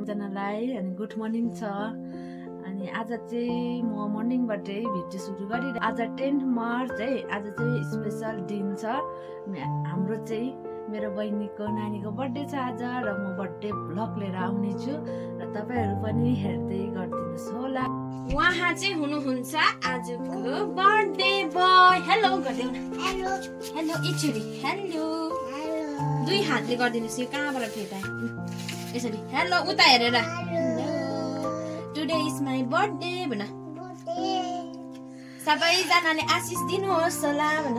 सबैजनालाई अनि good morning छ। अनि आज चाहिँ म मर्निङबाटै भिडियो सुरु गरेर आज 10 मार्च है, आज चाहिँ स्पेशल दिन छ। हाम्रो चाहिँ मेरो बहिनीको नानीको बर्थडे छ आज र म बर्थडे भ्लग लिएर आउने छु र तपाईहरु पनि हेर्दै गरिदिनुस् होला। उहाँ चाहिँ हुनुहुन्छ आजको बर्थडे बोय। हेलो गर्दिउ न। हेलो हेलो इचुरी हेलो। दुई हातले गर्दिनुस्, यो कहाँबाट फेटा यसरी। हेलो उता हेरेर hello. Today is my birthday भन। सबैजनाले आशिष दिनुहोस् होला भन।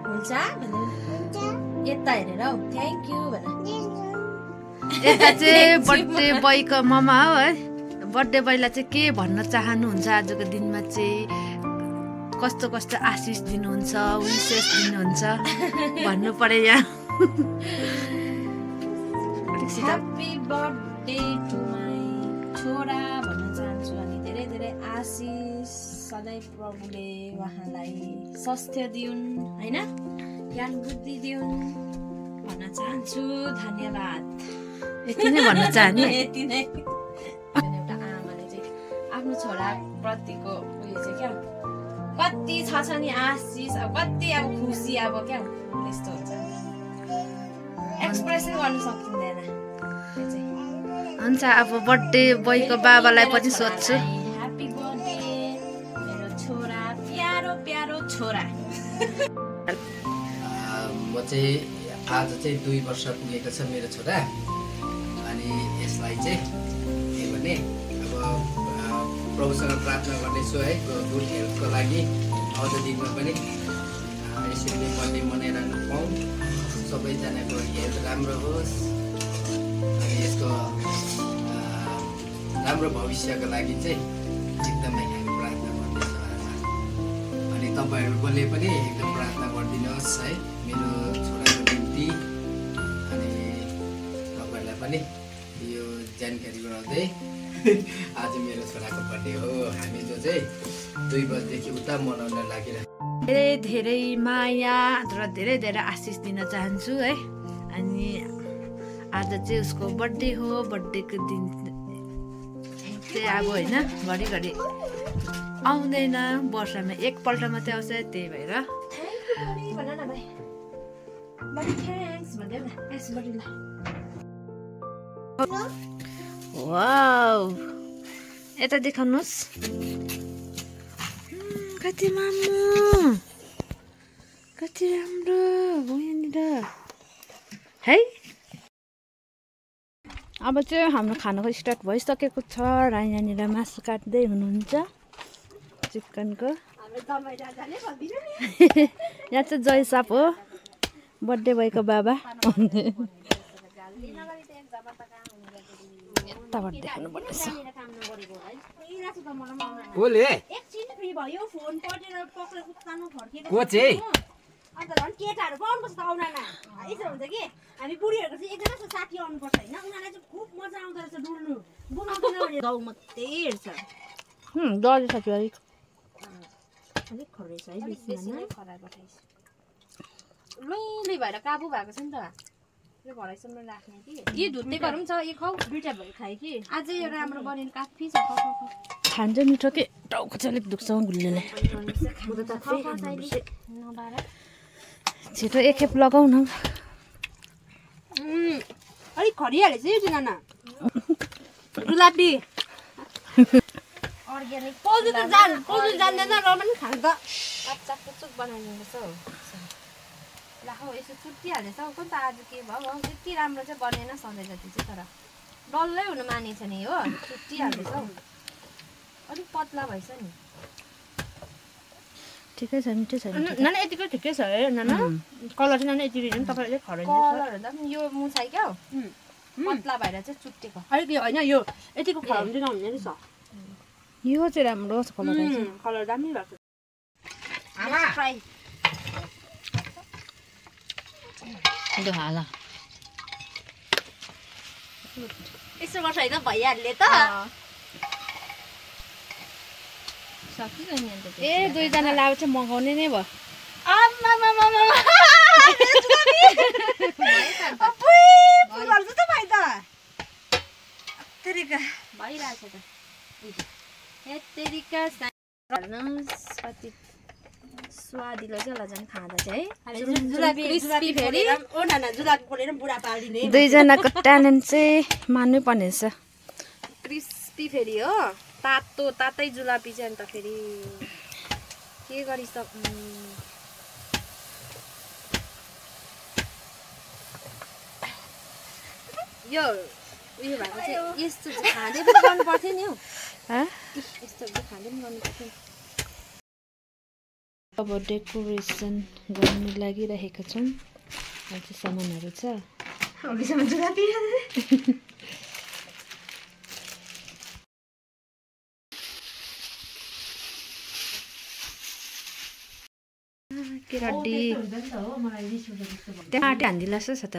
हुन्छ भन। यता हेरेर हौ थ्यांक यू भन। यता चाहिँ बर्थडे बोयको ममा हो है। बर्थडे बोयलाई चाहिँ के भन्न चाहनुहुन्छ आजको दिनमा चाहिँ, कस्तो कस्तो आशिष दिनुहुन्छ, विशेष दिनुहुन्छ भन्नु पर्यो यहाँ। ह्यापी बर्थडे टु माई छोरा भन्न चाहन्छु। अनि धेरै धेरै आशिष सधैँ प्रभुले उहाँलाई स्वास्थ्य दिउन् हैन, ज्ञान बुद्धि दिउन् भन्न चाहन्छु। धन्यवाद। यति नै भन्न चाहने। यति नै। एउटा आमाले चाहिँ आफ्नो छोरा प्रतिको उयो चाहिँ क्या कति छ नि आशिष, अब कति अब खुसी अब क्या यस्तो हुन्छ, एक्सप्रेसै गर्न सकिँदैन। हुन्छ अब बर्थडे बोयको बाबालाई पनि सोध्छु। ह्यापी बर्थडे मेरो छोरा, प्यारो प्यारो छोरा। म चाहिँ आज चाहिँ 2 वर्ष पुगेको छ मेरो छोरा। अनि यसलाई चाहिँ के भने अब प्रभुसँग प्रार्थना गर्दैछु है, गुड हेल्थको लागि आउँदो दिनमा पनि यसरी बर्थडे मनाइरहनु पाऊँ, सबैजनाको हेल्थ राम्रो होस् अनि यसको राम्रो भविष्यको लागि चाहिँ एकदमै हामी प्रार्थना गर्दैछौँ। अनि तपाईँहरूले पनि एकदम प्रार्थना गरिदिनुहोस् है मेरो छोराको निम्ति। अनि तपाईँहरूलाई पनि यो जानकारी गराउँदै आज मेरो छोराको बर्थडे हो, हामी जो चाहिँ 2 बजेदेखि उता मनाउन लागिरहेको। धेरै धेरै माया र धेरै धेरै आशिष दिन चाहन्छु है। अनि आज चाहिँ उसको बर्थडे हो। बर्थडेको दिन चाहिँ अब होइन घरिघरि आउँदैन, वर्षमा एकपल्ट मात्रै आउँछ, त्यही भएर वाउ यता देखाउनुहोस् कति मामु, कति राम्रो हो यहाँनिर है। अब चाहिँ हाम्रो खानाको स्टार्ट भइसकेको छ र यहाँनिर मासु काट्दै हुनुहुन्छ चिकनको। यहाँ चाहिँ जय साप हो, बर्थडे बोयको बाबा। यताबाट देखाउनु पर्नेछ। कोले को चाहिँ अन्त झन् केटाहरू पाउनुपर्छ त आउन यसो हुन्छ कि हामी बुढीहरूको चाहिँ एकजना जस्तो साथी आउनुपर्छ होइन, उनीहरूलाई चाहिँ खुब मजा आउँदो रहेछ डुल्नु बुनाउँदैन भने गाउँ मात्रै हेर्छ। डर छ कि अलिक अलिक खरेछ है, बेसी नै खराब पठाइछ। लुइली भएर काबु भएको छ नि त, यो घरैसम्म राख्ने कि। यी धुत्तेकोहरू पनि छ, यो खाउ दुईटा भयो खाए कि। आज यो राम्रो बनिने काफी छ। खान्छ मिठो के टाउको चाहिँ अलिक दुख्छ गुल्लीले। छिटो एकखेप लगाउ न। अलिक खरिहालेछ यो नाना गुलाबी अर्ग्यानिक पोल्नु जान्दैन र पनि खान्छ त। कच्चा पुचुक बनाइदिनुपर्छ हौ। ला हौ यसो चुट्टिहालेछ हौ, कुन त आज के भयो त्यति राम्रो चाहिँ बनेन सधैँ जति चाहिँ, तर डल्लै हुनु मानेछ नि हो, चुट्टिहालेछ हौ। अलिक पतला भएछ नि। ठिकै छ, मिठो छ। नाना यतिको ठिकै छ है नाना। कलर चाहिँ नाना यति दिनु तपाईँले खराइ कलर हुँदा पनि यो मुछाइ क्या हौ पतला भएर चाहिँ चुट्टेको। अलिक यो होइन यो यतिको खराइ चाहिँ नहुने रहेछ। यो चाहिँ राम्रो छ कलर, कलर दामी भएको छ। फ्राई यो हाल यसो गर्छ होइन भइहाल्ने त। ए दुईजनाले अब चाहिँ मगाउने नै भयो। आम्मा रहेछ त हेत्तेरिका हेर्नुहोस् कति स्वादिलो चाहिँ होला झन् खाँदा चाहिँ जुलापी फेरि ओ नाना जुलापी पोलेर बुढा पाल्दिने दुईजनाको ट्यालेन्ट चाहिँ मान्नै पर्ने रहेछ क्रिस्पी फेरि हो तातो तातै जुलापी चाहिँ अन्त फेरि के गरिसक्नु यो उयो भएको चाहिँ यस्तो चाहिँ खाँदै पनि गर्नु पर्थ्यो नि हौ यस्तो चाहिँ खाँदै पनि गर्नु पर्थ्यो नि अब डेकोरेसन गर्नु लागिरहेको छौँ अझै सामानहरू छ केटी त्यहाँ आँटे हान्दिला छ त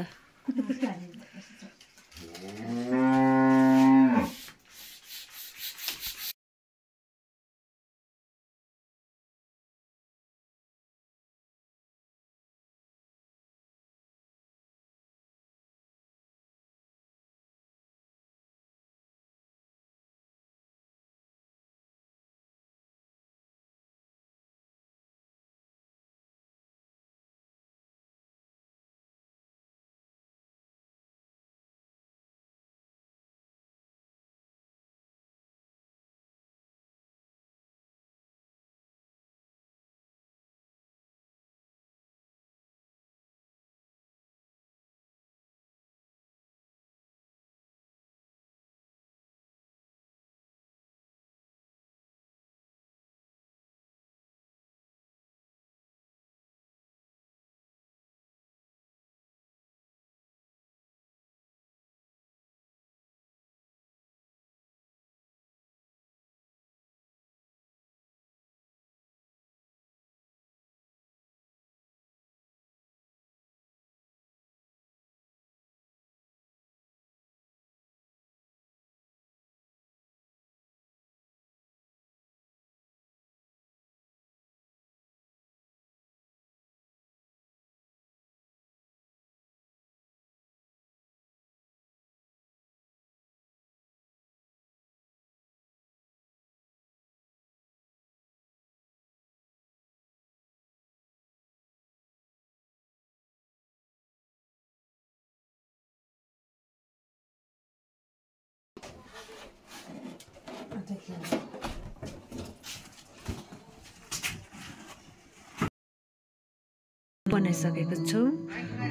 बनाइसकेको छु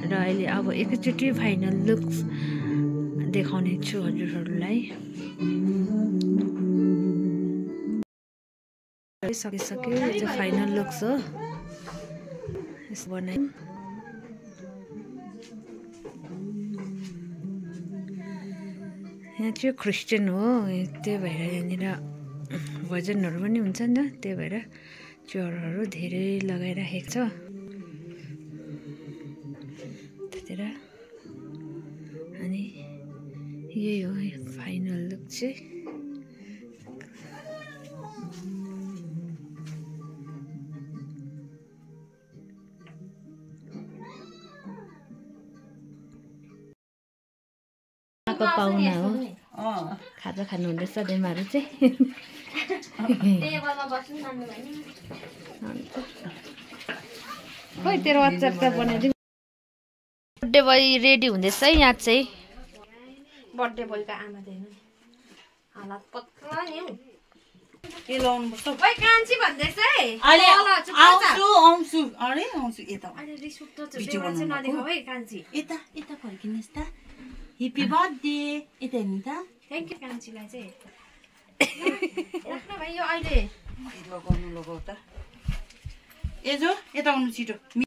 र अहिले अब एकैचोटि फाइनल लुक देखाउने छु हजुरहरूलाई सकिसक्यो यो चाहिँ फाइनल लुक्स हो यसो बनाइ यहाँ चाहिँ क्रिस्चियन हो त्यही भएर यहाँनिर भजनहरू पनि हुन्छ नि त त्यही भएर चेयरहरू धेरै लगाइराखेको छ त्यतिर अनि यही हो फाइनल लुक चाहिँ पाहुना हो खाजा खानु हुँदैछ डेमाहरू चाहिँ खोइ तेरो अचार त बनाइदिउँ बर्थडे बोय रेडी हुँदैछ यहाँ चाहिँ बर्थडे बोयको आमा देख्नु हालत पत्ला नि हौ के लाउनु पर्छ ओइ कान्छी भन्दैछ है अहिले आउँछु अरे आउँछु यता अहिले रिस उठ्दो छ बेमा चाहिँ नदेखाउ है कान्छी यता यता फर्किनुहोस् त ह्याप्पी बर्थडे यता हेर्नु त थ्याङ्क यू कान्छीलाई चाहिँ राख्नु भाइ यो अहिले लगाउ त ए जो यता आउनु छिटो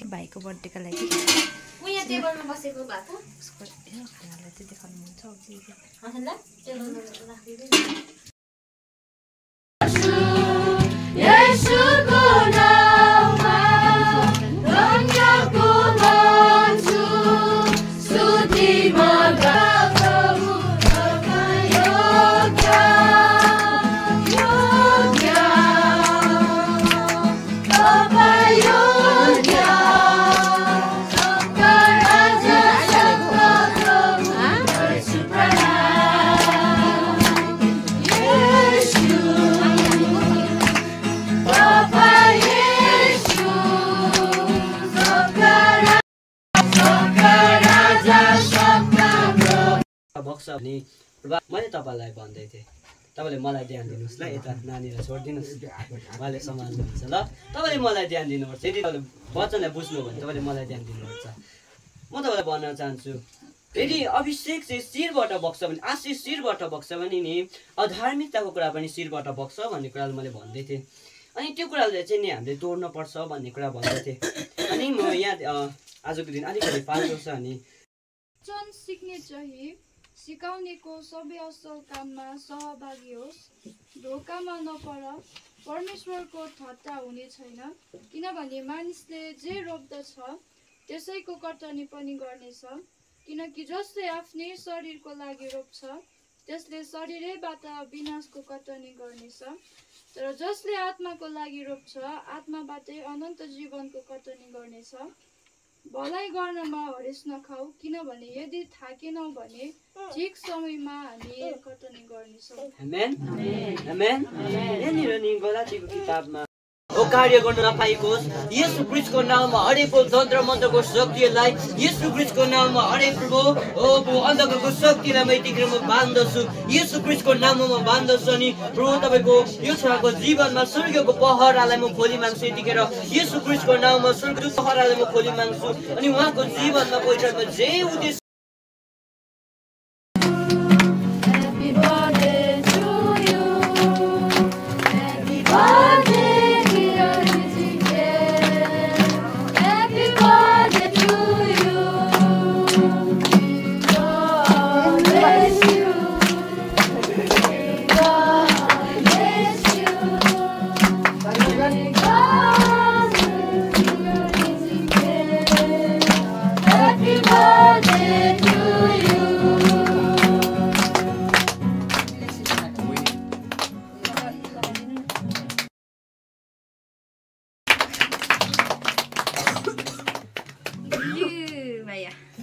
भाइको बर्थडेका लागि उहाँ टेबलमा बसेको भएको उसको खानालाई चाहिँ देखाउनु मन छ हजुरलाई टेबलमा राखिदिनु येशूको नाममा धन्यको भन्छु स्तुतिमा प्रभु तपाईँ योग्य तपाईँ योग्य सबका राजा सबका प्रभु गर्छु प्रणाम येशू बक्स भने मैले तपाईँलाई भन्दै थिएँ तपाईँले मलाई ध्यान दिनुहोस् ल यता नानीलाई छोडिदिनुहोस् उहाँले सम्हाल्नुहुन्छ ल तपाईँले मलाई ध्यान दिनुपर्छ यदि तपाईँले वचनलाई बुझ्नु भने तपाईँले मलाई ध्यान दिनुपर्छ म तपाईँलाई भन्न चाहन्छु यदि अभिषेक चाहिँ शिरबाट बग्छ भने आशिष शिरबाट बग्छ भने नि अधार्मिकताको कुरा पनि शिरबाट बग्छ भन्ने कुरा मैले भन्दै थिएँ अनि त्यो कुराले चाहिँ नि हामीले तोड्नुपर्छ भन्ने कुरा भन्दै थिएँ अनि म यहाँ आजको दिन अलिकति पाल्छु छ अनि वचन सिक्ने चाहिँ सिकाउनेको सबै असल काममा सहभागी होस् धोकामा नपर परमेश्वरको ठट्टा हुने छैन किनभने मानिसले जे रोप्दछ त्यसैको कटनी पनि गर्नेछ किनकि जसले आफ्नै शरीरको लागि रोप्छ त्यसले शरीरैबाट विनाशको कटनी गर्नेछ तर जसले आत्माको लागि रोप्छ आत्माबाटै अनन्त जीवनको कटनी गर्नेछ भलाइ गर्नमा हरेस नखाऊ किनभने यदि थाकेनौ भने ठिक समयमा हामी कटनी गर्नेछौँ आमेन आमेन यहाँनिर नि गलातीको किताबमा ओ कार्य गर्न नपाइकोस् येशू ख्रीष्टको नाममा हरेक तन्त्र मन्त्रको शक्तिलाई येशू ख्रीष्टको नाममा हरेक प्रभु ओ अन्धकारको शक्तिलाई म यतिखेर बाँध्दछु येशू ख्रीष्टको नाममा बाँध्दछु अनि प्रभु तपाईँको यो छोराको जीवनमा स्वर्गको पहरालाई म खोली माग्छु यतिखेर येशू ख्रीष्टको नाममा स्वर्गको पहरालाई म खोली माग्छु अनि उहाँको जीवनमा पहिचानमा जे उद्देश्य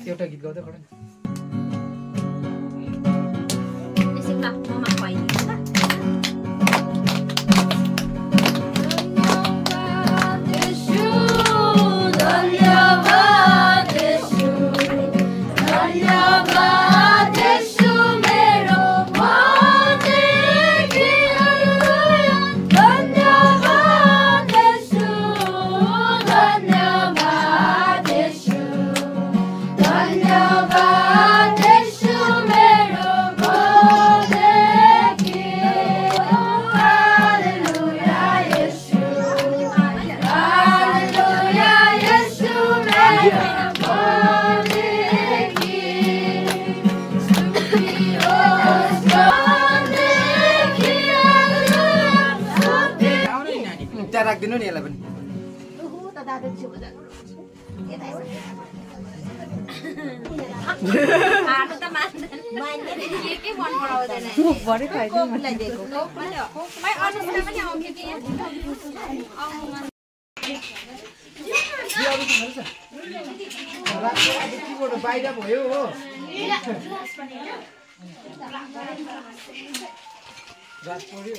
एउटा गीत गाउँदै खडा एकछिन ल ममा खुवाइदिन्छु ल त्यहाँ राखिदिनु नि यसलाई पनि के मन पराउँदैन भरे खाइदिनु अनुष्का पनि आउँथ्यो कि बाहिर भयो हो रात पर्यो